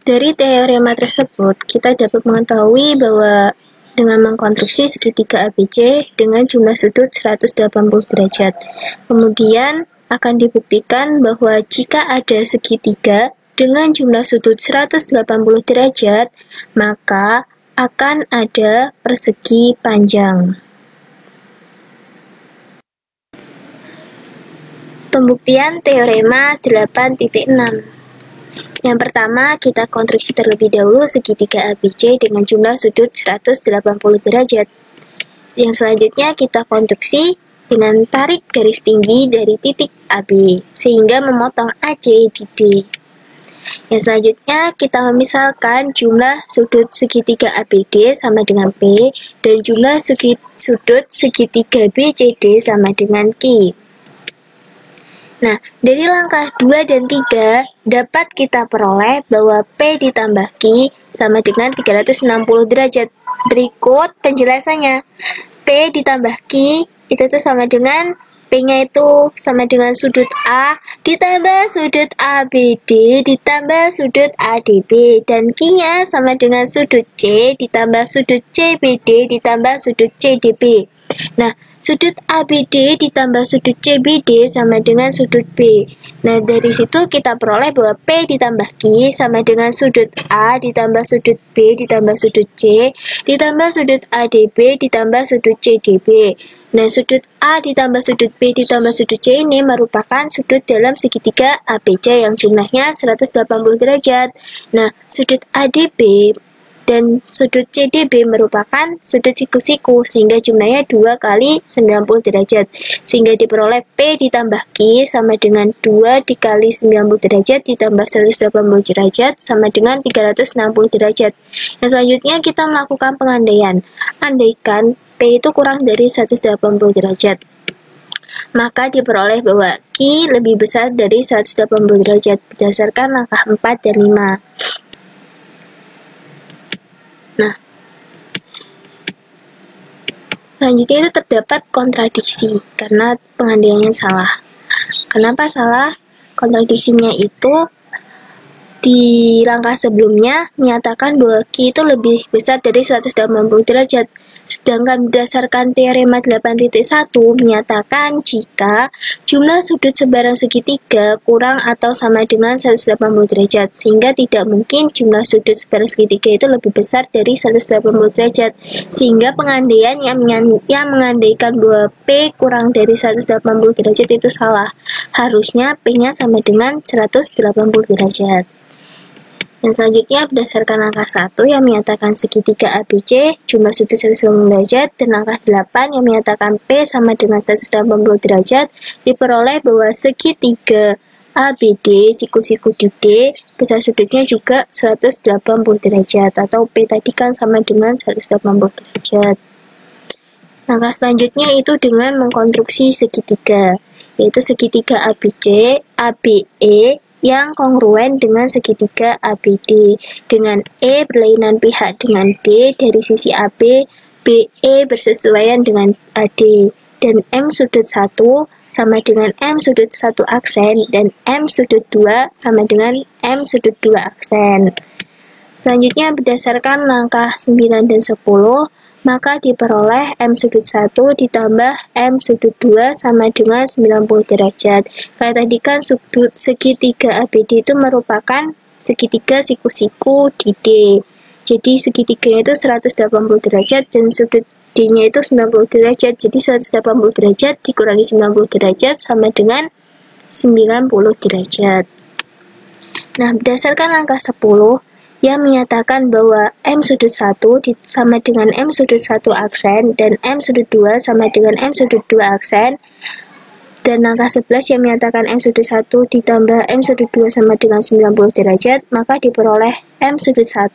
Dari teorema tersebut, kita dapat mengetahui bahwa dengan mengkonstruksi segitiga ABC dengan jumlah sudut 180 derajat. Kemudian akan dibuktikan bahwa jika ada segitiga dengan jumlah sudut 180 derajat, maka akan ada persegi panjang. Pembuktian teorema 8.6. Yang pertama, kita konstruksi terlebih dahulu segitiga ABC dengan jumlah sudut 180 derajat. Yang selanjutnya kita konstruksi dengan tarik garis tinggi dari titik AB, sehingga memotong AC di D. Yang selanjutnya kita memisalkan jumlah sudut segitiga ABD sama dengan P, dan jumlah sudut segitiga BCD sama dengan Q. Nah, dari langkah 2 dan 3 dapat kita peroleh bahwa P ditambah Q sama dengan 360 derajat. Berikut penjelasannya. P ditambah Q itu tuh sama dengan P-nya itu sama dengan sudut A ditambah sudut ABD ditambah sudut ADB, dan Q-nya sama dengan sudut C ditambah sudut CBD ditambah sudut CDB. Nah, sudut ABD ditambah sudut CBD sama dengan sudut B. Nah, dari situ kita peroleh bahwa P ditambah Q sama dengan sudut A ditambah sudut B ditambah sudut C ditambah sudut ADB ditambah sudut CDB. Nah, sudut A ditambah sudut B ditambah sudut C ini merupakan sudut dalam segitiga ABC yang jumlahnya 180 derajat. Nah, sudut ADB dan sudut CDB merupakan sudut siku-siku, sehingga jumlahnya 2 kali 90 derajat, sehingga diperoleh P ditambah Q sama dengan 2 dikali 90 derajat ditambah 180 derajat sama dengan 360 derajat. Yang selanjutnya kita melakukan pengandaian. Andaikan P itu kurang dari 180 derajat, maka diperoleh bahwa Q lebih besar dari 180 derajat berdasarkan langkah 4 dan 5. Nah, selanjutnya itu terdapat kontradiksi karena pengandaiannya salah. Kenapa salah? Kontradiksinya itu di langkah sebelumnya menyatakan bahwa Q itu lebih besar dari 180 derajat. Sedangkan berdasarkan teorema 8.1 menyatakan jika jumlah sudut sebarang segitiga kurang atau sama dengan 180 derajat, sehingga tidak mungkin jumlah sudut sebarang segitiga itu lebih besar dari 180 derajat. Sehingga pengandaian yang mengandaikan bahwa P kurang dari 180 derajat itu salah. Harusnya P-nya sama dengan 180 derajat. Dan selanjutnya berdasarkan langkah 1 yang menyatakan segitiga ABC jumlah sudut 180 derajat dan langkah 8 yang menyatakan P sama dengan 180 derajat, diperoleh bahwa segitiga ABD siku-siku di D besar sudutnya juga 180 derajat, atau P tadi kan sama dengan 180 derajat. Langkah selanjutnya itu dengan mengkonstruksi segitiga, yaitu segitiga ABC, ABE yang kongruen dengan segitiga ABD, dengan E berlainan pihak dengan D dari sisi AB, BE bersesuaian dengan AD, dan M sudut 1 sama dengan M sudut 1 aksen, dan M sudut 2 sama dengan M sudut 2 aksen. Selanjutnya berdasarkan langkah 9 dan 10, maka diperoleh M sudut 1 ditambah M sudut 2 sama dengan 90 derajat. Kayak tadi kan sudut segitiga ABD itu merupakan segitiga siku-siku di D. Jadi segitiganya itu 180 derajat dan sudut D-nya itu 90 derajat. Jadi 180 derajat dikurangi 90 derajat sama dengan 90 derajat. Nah, berdasarkan langkah 10, yang menyatakan bahwa M sudut 1 sama dengan M sudut 1 aksen dan M sudut 2 sama dengan M sudut 2 aksen, dan langkah 11 yang menyatakan M sudut 1 ditambah M sudut 2 sama dengan 90 derajat, maka diperoleh M sudut 1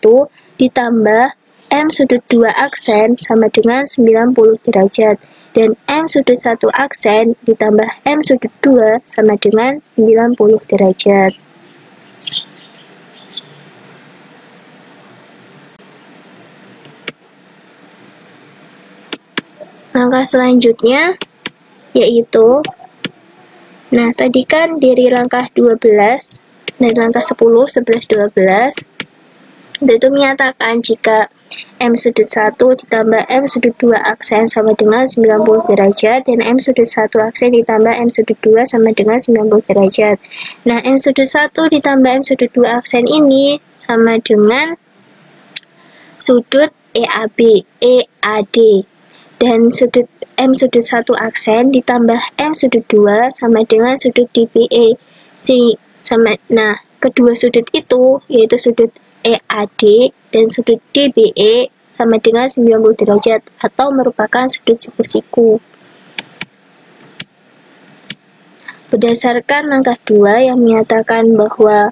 ditambah M sudut 2 aksen sama dengan 90 derajat, dan M sudut 1 aksen ditambah M sudut 2 sama dengan 90 derajat. Langkah selanjutnya yaitu, nah tadi kan dari langkah 12 dan langkah 10, 11, 12 itu menyatakan jika M sudut 1 ditambah M sudut 2 aksen sama dengan 90 derajat dan M sudut 1 aksen ditambah M sudut 2 sama dengan 90 derajat. Nah, M sudut 1 ditambah M sudut 2 aksen ini sama dengan sudut EAB, EAD. Dan sudut M sudut 1 aksen ditambah M sudut 2 sama dengan sudut DBE. Nah, kedua sudut itu yaitu sudut EAD dan sudut DBE sama dengan 90 derajat atau merupakan sudut siku-siku. Berdasarkan langkah 2 yang menyatakan bahwa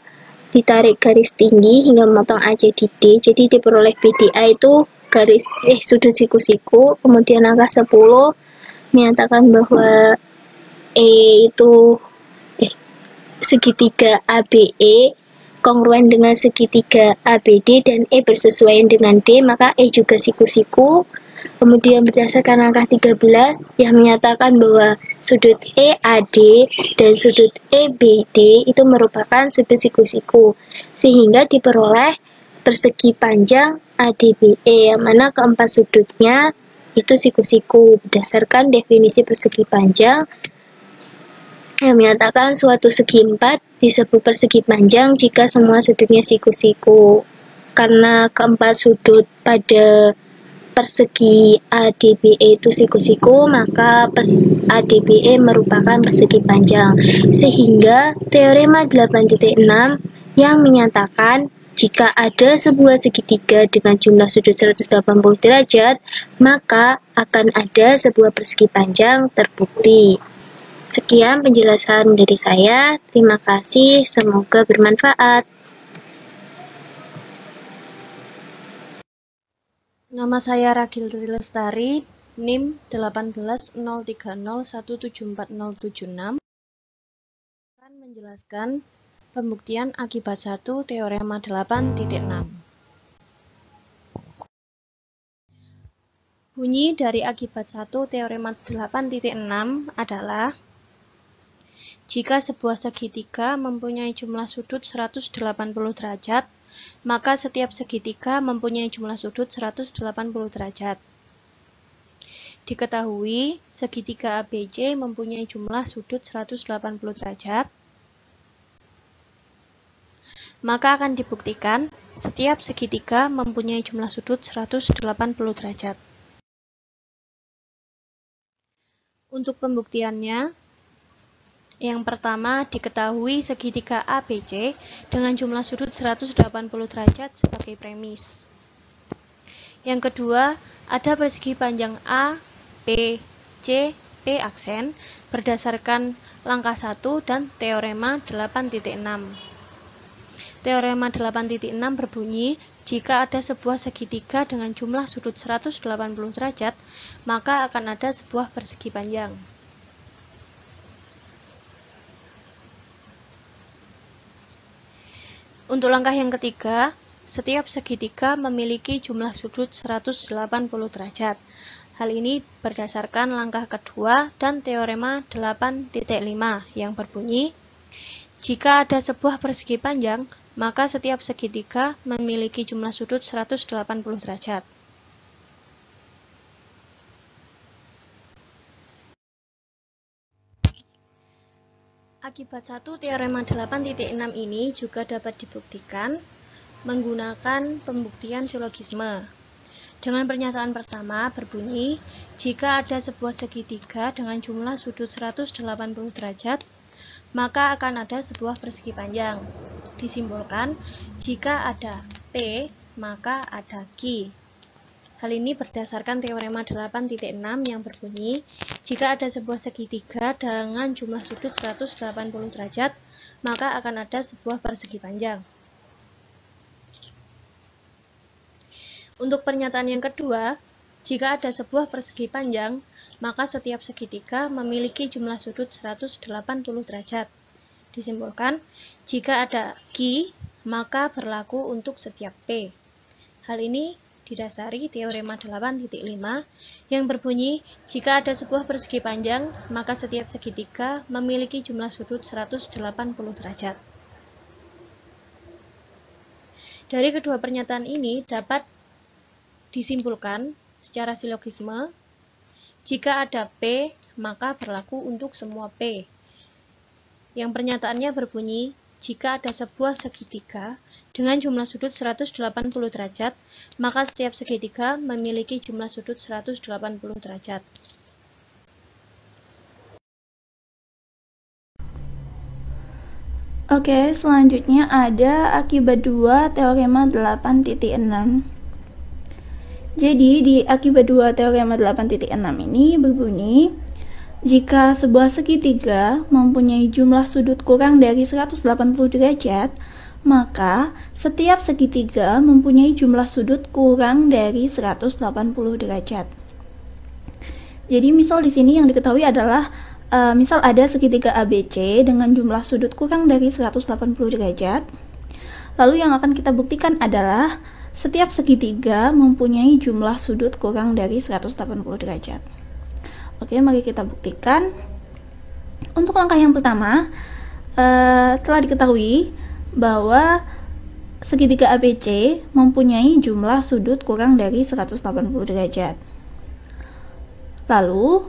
ditarik garis tinggi hingga memotong AC di D, jadi diperoleh BDA itu garis sudut siku-siku. Kemudian langkah 10 menyatakan bahwa E itu segitiga ABE kongruen dengan segitiga ABD dan E bersesuaian dengan D, maka E juga siku-siku. Kemudian berdasarkan langkah 13 yang menyatakan bahwa sudut EAD dan sudut EBD itu merupakan sudut siku-siku, sehingga diperoleh persegi panjang ADBE, yang mana keempat sudutnya itu siku-siku berdasarkan definisi persegi panjang yang menyatakan suatu segi 4 disebut persegi panjang jika semua sudutnya siku-siku. Karena keempat sudut pada persegi ADBE itu siku-siku, maka ADBE merupakan persegi panjang. Sehingga teorema 8.6 yang menyatakan jika ada sebuah segitiga dengan jumlah sudut 180 derajat, maka akan ada sebuah persegi panjang terbukti. Sekian penjelasan dari saya. Terima kasih, semoga bermanfaat. Nama saya Ragil Tri Lestari, NIM 18030174076. Akan menjelaskan pembuktian akibat 1 teorema 8.6. Bunyi dari akibat 1 teorema 8.6 adalah jika sebuah segitiga mempunyai jumlah sudut 180 derajat, maka setiap segitiga mempunyai jumlah sudut 180 derajat. Diketahui, segitiga ABC mempunyai jumlah sudut 180 derajat, maka akan dibuktikan setiap segitiga mempunyai jumlah sudut 180 derajat. Untuk pembuktiannya, yang pertama, diketahui segitiga ABC dengan jumlah sudut 180 derajat sebagai premis. Yang kedua, ada persegi panjang A, B, C, P aksen berdasarkan langkah 1 dan teorema 8.6. Teorema 8.6 berbunyi, jika ada sebuah segitiga dengan jumlah sudut 180 derajat, maka akan ada sebuah persegi panjang. Untuk langkah yang ketiga, setiap segitiga memiliki jumlah sudut 180 derajat. Hal ini berdasarkan langkah kedua dan teorema 8.5 yang berbunyi, jika ada sebuah persegi panjang, maka setiap segitiga memiliki jumlah sudut 180 derajat. Akibat satu teorema 8.6 ini juga dapat dibuktikan menggunakan pembuktian silogisme. Dengan pernyataan pertama berbunyi, jika ada sebuah segitiga dengan jumlah sudut 180 derajat, maka akan ada sebuah persegi panjang. Disimpulkan, jika ada P, maka ada Q. Hal ini berdasarkan teorema 8.6 yang berbunyi, jika ada sebuah segitiga dengan jumlah sudut 180 derajat, maka akan ada sebuah persegi panjang. Untuk pernyataan yang kedua, jika ada sebuah persegi panjang, maka setiap segitiga memiliki jumlah sudut 180 derajat. Disimpulkan, jika ada Q, maka berlaku untuk setiap P. Hal ini didasari teorema 8.5 yang berbunyi, jika ada sebuah persegi panjang, maka setiap segitiga memiliki jumlah sudut 180 derajat. Dari kedua pernyataan ini dapat disimpulkan secara silogisme, jika ada P, maka berlaku untuk semua P. Yang pernyataannya berbunyi, jika ada sebuah segitiga dengan jumlah sudut 180 derajat, maka setiap segitiga memiliki jumlah sudut 180 derajat. Oke, selanjutnya ada akibat 2 teorema 8.6. Jadi, di akibat 2 teorema 8.6 ini berbunyi, jika sebuah segitiga mempunyai jumlah sudut kurang dari 180 derajat, maka setiap segitiga mempunyai jumlah sudut kurang dari 180 derajat. Jadi misal di sini yang diketahui adalah misal ada segitiga ABC dengan jumlah sudut kurang dari 180 derajat. Lalu yang akan kita buktikan adalah setiap segitiga mempunyai jumlah sudut kurang dari 180 derajat. Oke, mari kita buktikan. Untuk langkah yang pertama, telah diketahui bahwa segitiga ABC mempunyai jumlah sudut kurang dari 180 derajat. Lalu,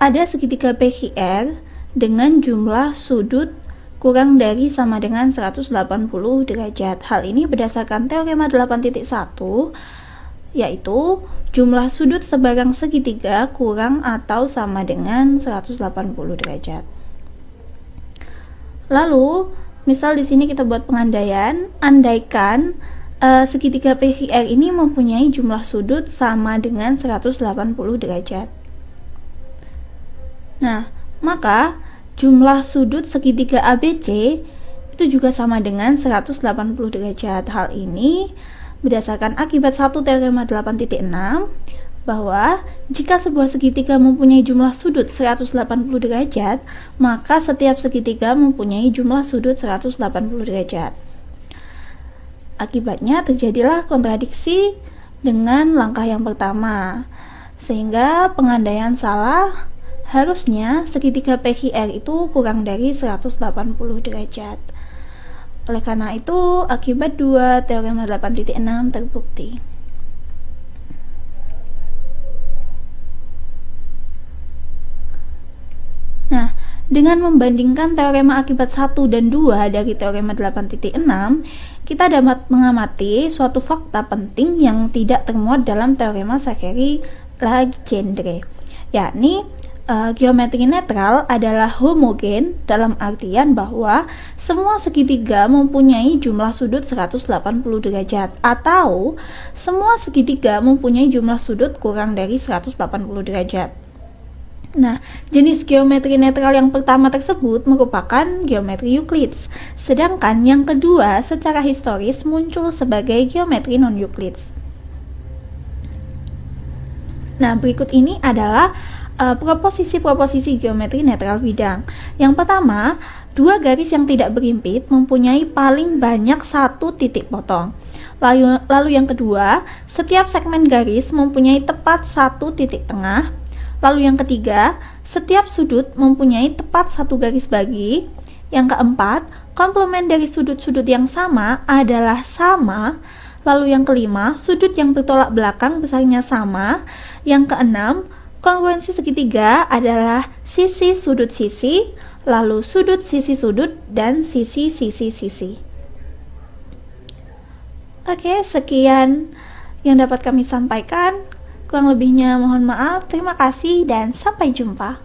ada segitiga PQR dengan jumlah sudut kurang dari sama dengan 180 derajat. Hal ini berdasarkan teorema 8.1, yaitu jumlah sudut sebarang segitiga kurang atau sama dengan 180 derajat. Lalu, misal di sini kita buat pengandaian, andaikan segitiga PQR ini mempunyai jumlah sudut sama dengan 180 derajat. Nah, maka jumlah sudut segitiga ABC itu juga sama dengan 180 derajat. Hal ini berdasarkan akibat 1 teorema 8.6 bahwa jika sebuah segitiga mempunyai jumlah sudut 180 derajat, maka setiap segitiga mempunyai jumlah sudut 180 derajat. Akibatnya terjadilah kontradiksi dengan langkah yang pertama, sehingga pengandaian salah harusnya segitiga PQR itu kurang dari 180 derajat. Oleh karena itu, akibat 2 teorema 8.6 terbukti. Nah, dengan membandingkan teorema akibat 1 dan 2 dari teorema 8.6, kita dapat mengamati suatu fakta penting yang tidak termuat dalam teorema Sha'kari-Legendre, yakni geometri netral adalah homogen dalam artian bahwa semua segitiga mempunyai jumlah sudut 180 derajat atau semua segitiga mempunyai jumlah sudut kurang dari 180 derajat. Nah, jenis geometri netral yang pertama tersebut merupakan geometri Euclides, sedangkan yang kedua secara historis muncul sebagai geometri non-Euclides. Nah, berikut ini adalah proposisi-proposisi geometri netral bidang. Yang pertama, dua garis yang tidak berimpit mempunyai paling banyak satu titik potong. Lalu yang kedua, setiap segmen garis mempunyai tepat satu titik tengah. Lalu yang ketiga, setiap sudut mempunyai tepat satu garis bagi. Yang keempat, komplement dari sudut-sudut yang sama adalah sama. Lalu yang kelima, sudut yang bertolak belakang besarnya sama. Yang keenam, kongruensi segitiga adalah sisi sudut sisi, lalu sudut sisi sudut, dan sisi sisi sisi. Oke, sekian yang dapat kami sampaikan. Kurang lebihnya mohon maaf. Terima kasih dan sampai jumpa.